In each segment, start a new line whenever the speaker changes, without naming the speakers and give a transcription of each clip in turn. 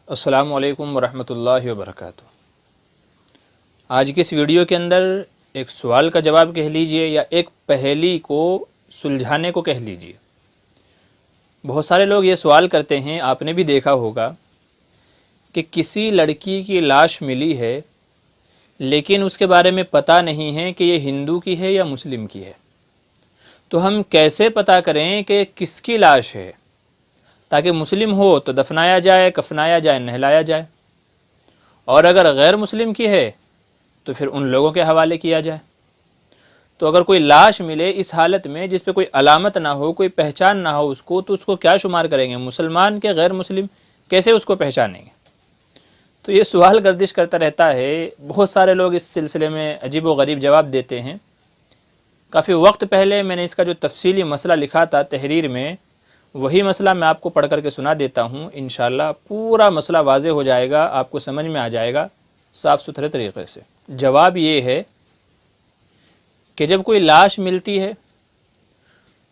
السلام علیکم ورحمۃ اللہ وبرکاتہ۔ آج کی اس ویڈیو کے اندر ایک سوال کا جواب کہہ لیجئے یا ایک پہیلی کو سلجھانے کو کہہ لیجئے۔ بہت سارے لوگ یہ سوال کرتے ہیں، آپ نے بھی دیکھا ہوگا کہ کسی لڑکی کی لاش ملی ہے لیکن اس کے بارے میں پتہ نہیں ہے کہ یہ ہندو کی ہے یا مسلم کی ہے، تو ہم کیسے پتہ کریں کہ کس کی لاش ہے؟ تاکہ مسلم ہو تو دفنایا جائے، کفنایا جائے، نہلایا جائے، اور اگر غیر مسلم کی ہے تو پھر ان لوگوں کے حوالے کیا جائے۔ تو اگر کوئی لاش ملے اس حالت میں جس پہ کوئی علامت نہ ہو، کوئی پہچان نہ ہو اس کو، تو اس کو کیا شمار کریں گے؟ مسلمان کے غیر مسلم کیسے اس کو پہچانیں گے؟ تو یہ سوال گردش کرتا رہتا ہے۔ بہت سارے لوگ اس سلسلے میں عجیب و غریب جواب دیتے ہیں۔ کافی وقت پہلے میں نے اس کا جو تفصیلی مسئلہ لکھا تھا تحریر میں، وہی مسئلہ میں آپ کو پڑھ کر کے سنا دیتا ہوں۔ انشاءاللہ پورا مسئلہ واضح ہو جائے گا، آپ کو سمجھ میں آ جائے گا صاف ستھرے طریقے سے۔ جواب یہ ہے کہ جب کوئی لاش ملتی ہے،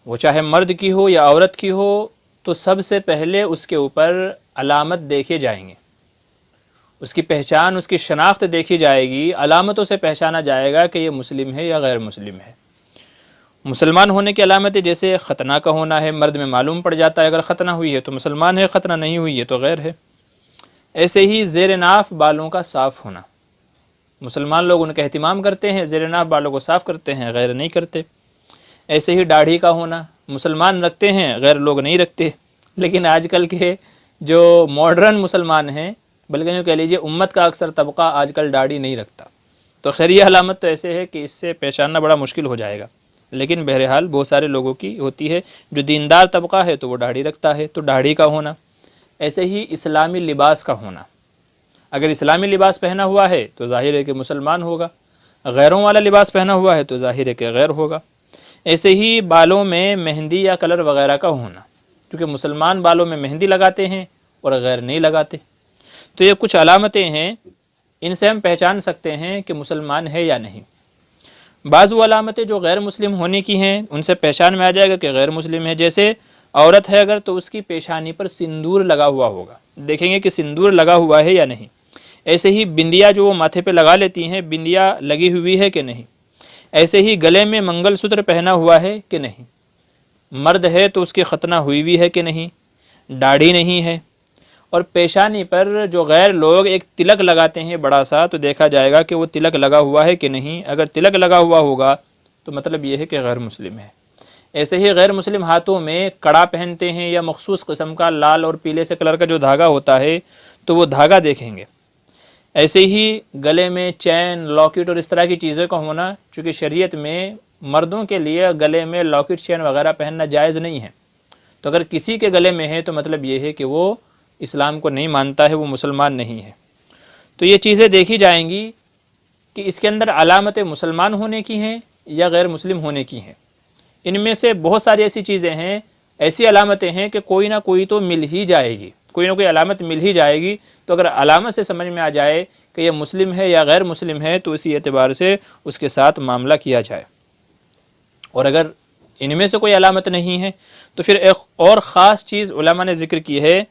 وہ چاہے مرد کی ہو یا عورت کی ہو، تو سب سے پہلے اس کے اوپر علامت دیکھے جائیں گے، اس کی پہچان، اس کی شناخت دیکھی جائے گی، علامتوں سے پہچانا جائے گا کہ یہ مسلم ہے یا غیر مسلم ہے۔ مسلمان ہونے کی علامتیں جیسے ختنہ کا ہونا ہے، مرد میں معلوم پڑ جاتا ہے، اگر ختنہ ہوئی ہے تو مسلمان ہے، ختنہ نہیں ہوئی ہے تو غیر ہے۔ ایسے ہی زیر ناف بالوں کا صاف ہونا، مسلمان لوگ ان کا اہتمام کرتے ہیں، زیر ناف بالوں کو صاف کرتے ہیں، غیر نہیں کرتے۔ ایسے ہی داڑھی کا ہونا، مسلمان رکھتے ہیں، غیر لوگ نہیں رکھتے، لیکن آج کل کے جو ماڈرن مسلمان ہیں، بلکہ یوں کہہ لیجیے امت کا اکثر طبقہ آج کل داڑھی نہیں رکھتا۔ تو خیر یہ علامت تو ایسے ہے کہ اس سے پہچاننا بڑا مشکل ہو جائے گا، لیکن بہرحال بہت سارے لوگوں کی ہوتی ہے۔ جو دیندار طبقہ ہے تو وہ داڑھی رکھتا ہے، تو داڑھی کا ہونا۔ ایسے ہی اسلامی لباس کا ہونا، اگر اسلامی لباس پہنا ہوا ہے تو ظاہر ہے کہ مسلمان ہوگا، غیروں والا لباس پہنا ہوا ہے تو ظاہر ہے کہ غیر ہوگا۔ ایسے ہی بالوں میں مہندی یا کلر وغیرہ کا ہونا، کیونکہ مسلمان بالوں میں مہندی لگاتے ہیں اور غیر نہیں لگاتے۔ تو یہ کچھ علامتیں ہیں، ان سے ہم پہچان سکتے ہیں کہ مسلمان ہے یا نہیں۔ بعض وہ علامتیں جو غیر مسلم ہونے کی ہیں، ان سے پہچان میں آ جائے گا کہ غیر مسلم ہے۔ جیسے عورت ہے اگر تو اس کی پیشانی پر سندور لگا ہوا ہوگا، دیکھیں گے کہ سندور لگا ہوا ہے یا نہیں۔ ایسے ہی بندیا جو وہ ماتھے پہ لگا لیتی ہیں، بندیا لگی ہوئی ہے کہ نہیں۔ ایسے ہی گلے میں منگل سوتر پہنا ہوا ہے کہ نہیں۔ مرد ہے تو اس کی ختنہ ہوئی ہوئی ہے کہ نہیں۔ داڑھی نہیں ہے۔ اور پیشانی پر جو غیر لوگ ایک تلک لگاتے ہیں بڑا سا، تو دیکھا جائے گا کہ وہ تلک لگا ہوا ہے کہ نہیں۔ اگر تلک لگا ہوا ہوگا تو مطلب یہ ہے کہ غیر مسلم ہے۔ ایسے ہی غیر مسلم ہاتھوں میں کڑا پہنتے ہیں یا مخصوص قسم کا لال اور پیلے سے کلر کا جو دھاگا ہوتا ہے تو وہ دھاگا دیکھیں گے۔ ایسے ہی گلے میں چین، لاکٹ اور اس طرح کی چیزوں کا ہونا، چونکہ شریعت میں مردوں کے لیے گلے میں لاکٹ، چین وغیرہ پہننا جائز نہیں ہے، تو اگر کسی کے گلے میں ہے تو مطلب یہ ہے کہ وہ اسلام کو نہیں مانتا ہے، وہ مسلمان نہیں ہے۔ تو یہ چیزیں دیکھی جائیں گی کہ اس کے اندر علامتیں مسلمان ہونے کی ہیں یا غیر مسلم ہونے کی ہیں۔ ان میں سے بہت ساری ایسی چیزیں ہیں، ایسی علامتیں ہیں کہ کوئی نہ کوئی تو مل ہی جائے گی، کوئی نہ کوئی علامت مل ہی جائے گی۔ تو اگر علامت سے سمجھ میں آ جائے کہ یہ مسلم ہے یا غیر مسلم ہے تو اسی اعتبار سے اس کے ساتھ معاملہ کیا جائے۔ اور اگر ان میں سے کوئی علامت نہیں ہے تو پھر ایک اور خاص چیز علماء نے ذکر کی ہے،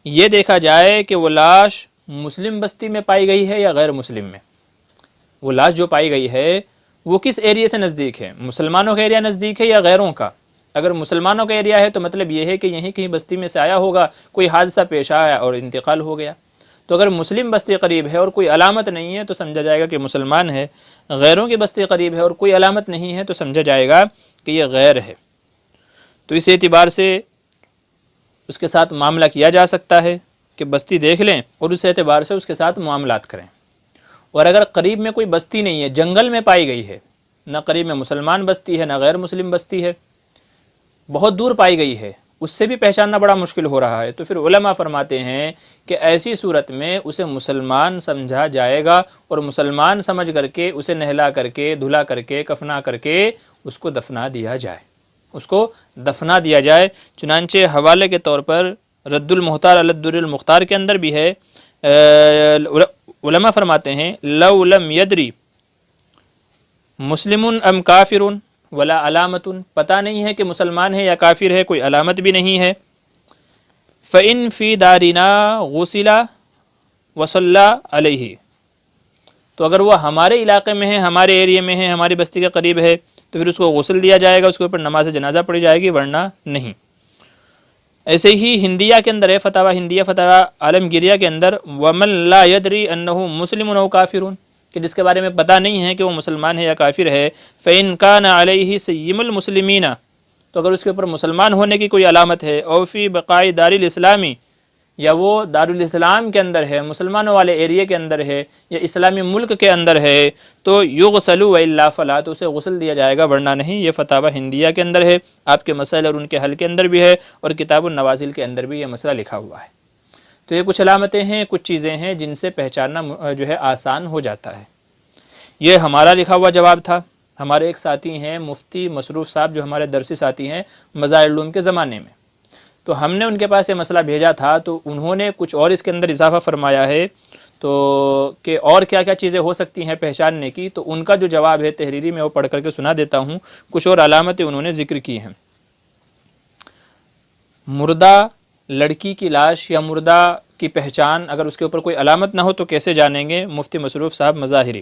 یہ دیکھا جائے کہ وہ لاش مسلم بستی میں پائی گئی ہے یا غیر مسلم میں۔ وہ لاش جو پائی گئی ہے وہ کس ایریے سے نزدیک ہے؟ مسلمانوں کا ایریا نزدیک ہے یا غیروں کا؟ اگر مسلمانوں کا ایریا ہے تو مطلب یہ ہے کہ یہیں کہیں بستی میں سے آیا ہوگا، کوئی حادثہ پیش آیا اور انتقال ہو گیا۔ تو اگر مسلم بستی قریب ہے اور کوئی علامت نہیں ہے تو سمجھا جائے گا کہ مسلمان ہے، غیروں کی بستی قریب ہے اور کوئی علامت نہیں ہے تو سمجھا جائے گا کہ یہ غیر ہے۔ تو اس اعتبار سے اس کے ساتھ معاملہ کیا جا سکتا ہے کہ بستی دیکھ لیں اور اس اعتبار سے اس کے ساتھ معاملات کریں۔ اور اگر قریب میں کوئی بستی نہیں ہے، جنگل میں پائی گئی ہے، نہ قریب میں مسلمان بستی ہے نہ غیر مسلم بستی ہے، بہت دور پائی گئی ہے، اس سے بھی پہچاننا بڑا مشکل ہو رہا ہے، تو پھر علماء فرماتے ہیں کہ ایسی صورت میں اسے مسلمان سمجھا جائے گا، اور مسلمان سمجھ کر کے اسے نہلا کر کے، دھلا کر کے، کفنا کر کے اس کو دفنا دیا جائے، اس کو دفنا دیا جائے۔ چنانچہ حوالے کے طور پر رد المحتار علی الدر المختار کے اندر بھی ہے، علماء فرماتے ہیں لو لم یدری مسلم ام کافر ولا علامت، پتہ نہیں ہے کہ مسلمان ہے یا کافر ہے، کوئی علامت بھی نہیں ہے۔ فإن فی دارنا غسلا وصلی علیہ، تو اگر وہ ہمارے علاقے میں ہے، ہمارے ایریے میں ہے، ہماری بستی کے قریب ہے، تو پھر اس کو غسل دیا جائے گا، اس کے اوپر نماز جنازہ پڑھی جائے گی، ورنہ نہیں۔ ایسے ہی ہندیہ کے اندر ہے، فتاوی ہندیہ، فتاوی عالمگیریہ کے اندر، ومن لا یدری انہ مسلم او کافر، کہ جس کے بارے میں پتہ نہیں ہے کہ وہ مسلمان ہے یا کافر ہے، فإن کان علیہ سیم المسلمین، تو اگر اس کے اوپر مسلمان ہونے کی کوئی علامت ہے، او فی بقاء دار الاسلامی، یا وہ دارالاسلام کے اندر ہے، مسلمانوں والے ایریے کے اندر ہے، یا اسلامی ملک کے اندر ہے، تو یغسل والا فلا، تو اسے غسل دیا جائے گا، ورنہ نہیں۔ یہ فتاوی ہندیہ کے اندر ہے، آپ کے مسائل اور ان کے حل کے اندر بھی ہے، اور کتاب النوازل کے اندر بھی یہ مسئلہ لکھا ہوا ہے۔ تو یہ کچھ علامتیں ہیں، کچھ چیزیں ہیں جن سے پہچاننا جو ہے آسان ہو جاتا ہے۔ یہ ہمارا لکھا ہوا جواب تھا۔ ہمارے ایک ساتھی ہیں مفتی مسروف صاحب، جو ہمارے درسی ساتھی ہیں مظاہر العلوم کے زمانے میں، تو ہم نے ان کے پاس یہ مسئلہ بھیجا تھا، تو انہوں نے کچھ اور اس کے اندر اضافہ فرمایا ہے، تو کہ اور کیا کیا چیزیں ہو سکتی ہیں پہچاننے کی، تو ان کا جو جواب ہے تحریری میں وہ پڑھ کر کے سنا دیتا ہوں۔ کچھ اور علامتیں انہوں نے ذکر کی ہیں۔ مردہ لڑکی کی لاش یا مردہ کی پہچان اگر اس کے اوپر کوئی علامت نہ ہو تو کیسے جانیں گے؟ مفتی مسروف صاحب مظاہری۔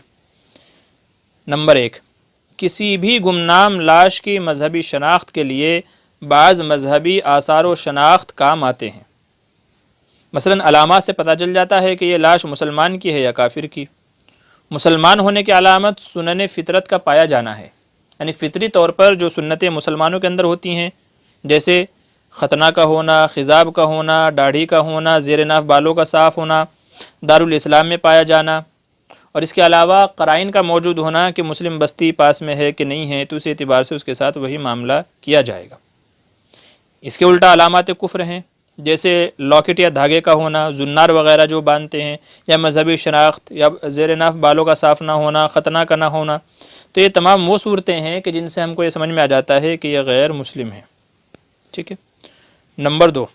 نمبر 1، کسی بھی گمنام لاش کی مذہبی شناخت کے لیے بعض مذہبی آثار و شناخت کام آتے ہیں۔ مثلا علامات سے پتہ چل جاتا ہے کہ یہ لاش مسلمان کی ہے یا کافر کی۔ مسلمان ہونے کی علامت سنن فطرت کا پایا جانا ہے، یعنی فطری طور پر جو سنتیں مسلمانوں کے اندر ہوتی ہیں، جیسے ختنہ کا ہونا، خضاب کا ہونا، داڑھی کا ہونا، زیر ناف بالوں کا صاف ہونا، دارالاسلام میں پایا جانا، اور اس کے علاوہ قرائن کا موجود ہونا کہ مسلم بستی پاس میں ہے کہ نہیں ہے، تو اس اعتبار سے اس کے ساتھ وہی معاملہ کیا جائے گا۔ اس کے الٹا علامات کفر ہیں، جیسے لاکٹ یا دھاگے کا ہونا، زنار وغیرہ جو باندھتے ہیں، یا مذہبی شناخت، یا زیر ناف بالوں کا صاف نہ ہونا، ختنہ کا نہ ہونا، تو یہ تمام وہ صورتیں ہیں کہ جن سے ہم کو یہ سمجھ میں آ جاتا ہے کہ یہ غیر مسلم ہے۔ ٹھیک ہے۔ نمبر 2،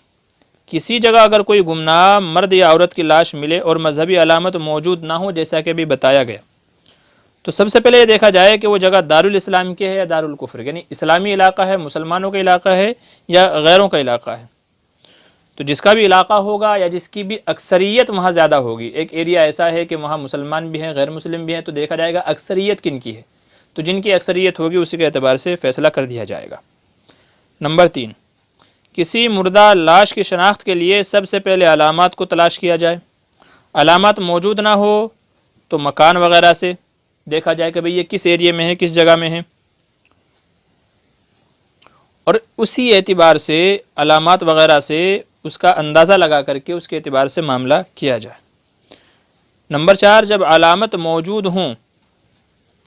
کسی جگہ اگر کوئی گمنام مرد یا عورت کی لاش ملے اور مذہبی علامت موجود نہ ہو، جیسا کہ ابھی بتایا گیا، تو سب سے پہلے یہ دیکھا جائے کہ وہ جگہ دارالاسلام کی ہے یا دارالکفر، یعنی اسلامی علاقہ ہے، مسلمانوں کا علاقہ ہے یا غیروں کا علاقہ ہے۔ تو جس کا بھی علاقہ ہوگا یا جس کی بھی اکثریت وہاں زیادہ ہوگی، ایک ایریا ایسا ہے کہ وہاں مسلمان بھی ہیں، غیر مسلم بھی ہیں، تو دیکھا جائے گا اکثریت کن کی ہے، تو جن کی اکثریت ہوگی اسی کے اعتبار سے فیصلہ کر دیا جائے گا۔ نمبر 3، کسی مردہ لاش کی شناخت کے لیے سب سے پہلے علامات کو تلاش کیا جائے۔ علامات موجود نہ ہو تو مکان وغیرہ سے دیکھا جائے کہ بھئی یہ کس ایریے میں ہے، کس جگہ میں ہے، اور اسی اعتبار سے علامات وغیرہ سے اس کا اندازہ لگا کر کے اس کے اعتبار سے معاملہ کیا جائے۔ نمبر 4، جب علامت موجود ہوں،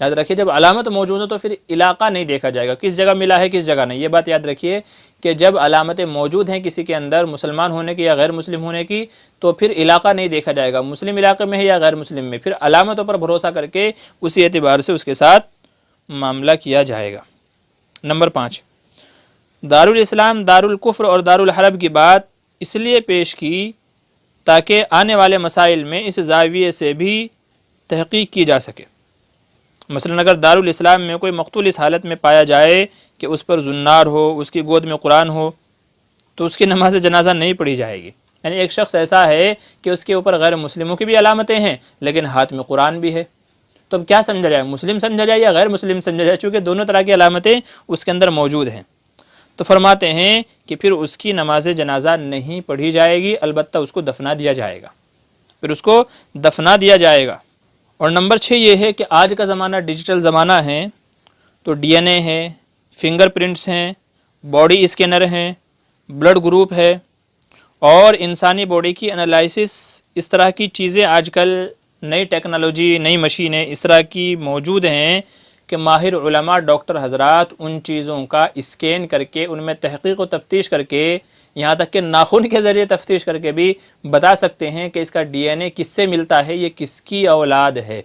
یاد رکھیے جب علامت موجود ہو تو پھر علاقہ نہیں دیکھا جائے گا، کس جگہ ملا ہے کس جگہ نہیں، یہ بات یاد رکھیے کہ جب علامتیں موجود ہیں کسی کے اندر مسلمان ہونے کی یا غیر مسلم ہونے کی، تو پھر علاقہ نہیں دیکھا جائے گا، مسلم علاقے میں ہے یا غیر مسلم میں، پھر علامتوں پر بھروسہ کر کے اسی اعتبار سے اس کے ساتھ معاملہ کیا جائے گا۔ نمبر 5، دارالاسلام، دارالکفر اور دارالحرب کی بات اس لیے پیش کی تاکہ آنے والے مسائل میں اس زاویے سے بھی تحقیق کی جا سکے۔ مثلا اگر دارالاسلام میں کوئی مقتول اس حالت میں پایا جائے کہ اس پر زنار ہو، اس کی گود میں قرآن ہو، تو اس کی نماز جنازہ نہیں پڑھی جائے گی۔ یعنی ایک شخص ایسا ہے کہ اس کے اوپر غیر مسلموں کی بھی علامتیں ہیں لیکن ہاتھ میں قرآن بھی ہے، تو اب کیا سمجھا جائے، مسلم سمجھا جائے یا غیر مسلم سمجھا جائے، چونکہ دونوں طرح کی علامتیں اس کے اندر موجود ہیں۔ تو فرماتے ہیں کہ پھر اس کی نماز جنازہ نہیں پڑھی جائے گی، البتہ اس کو دفنا دیا جائے گا، پھر اس کو دفنا دیا جائے گا۔ اور نمبر 6 یہ ہے کہ آج کا زمانہ ڈیجیٹل زمانہ ہے، تو ڈی این اے ہے، فنگر پرنٹس ہیں، باڈی اسکینر ہیں، بلڈ گروپ ہے، اور انسانی باڈی کی انالائسس، اس طرح کی چیزیں آج کل نئی ٹیکنالوجی، نئی مشینیں اس طرح کی موجود ہیں کہ ماہر علماء ڈاکٹر حضرات ان چیزوں کا اسکین کر کے ان میں تحقیق و تفتیش کر کے، یہاں تک کہ ناخن کے ذریعے تفتیش کر کے بھی بتا سکتے ہیں کہ اس کا ڈی این اے کس سے ملتا ہے، یہ کس کی اولاد ہے۔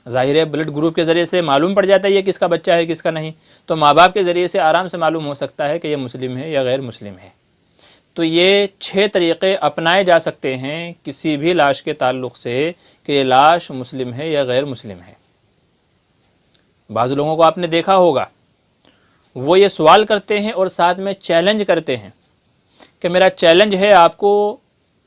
ظاہر ہے بلڈ گروپ کے ذریعے سے معلوم پڑ جاتا ہے یہ کس کا بچہ ہے کس کا نہیں، تو ماں باپ کے ذریعے سے آرام سے معلوم ہو سکتا ہے کہ یہ مسلم ہے یا غیر مسلم ہے۔ تو یہ 6 طریقے اپنائے جا سکتے ہیں کسی بھی لاش کے تعلق سے کہ یہ لاش مسلم ہے یا غیر مسلم ہے۔ بعض لوگوں کو آپ نے دیکھا ہوگا وہ یہ سوال کرتے ہیں اور ساتھ میں چیلنج کرتے ہیں کہ میرا چیلنج ہے آپ کو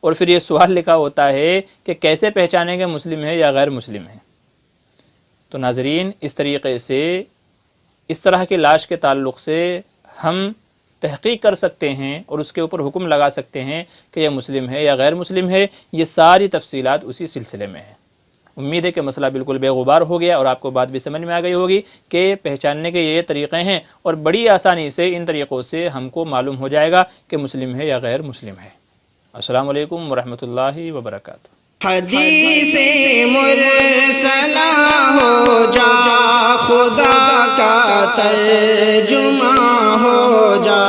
اور پھر یہ سوال لکھا ہوتا ہے کہ کیسے پہچانیں کہ مسلم ہے یا غیر مسلم ہے۔ تو ناظرین، اس طریقے سے اس طرح کی لاش کے تعلق سے ہم تحقیق کر سکتے ہیں اور اس کے اوپر حکم لگا سکتے ہیں کہ یہ مسلم ہے یا غیر مسلم ہے۔ یہ ساری تفصیلات اسی سلسلے میں ہیں۔ امید ہے کہ مسئلہ بالکل بے غبار ہو گیا اور آپ کو بات بھی سمجھ میں آ گئی ہوگی کہ پہچاننے کے یہ طریقے ہیں، اور بڑی آسانی سے ان طریقوں سے ہم کو معلوم ہو جائے گا کہ مسلم ہے یا غیر مسلم ہے۔ السلام علیکم ورحمۃ اللہ وبرکاتہ۔
حدیث مرسلہ ہو جا، خدا کا ترجمہ ہو جا۔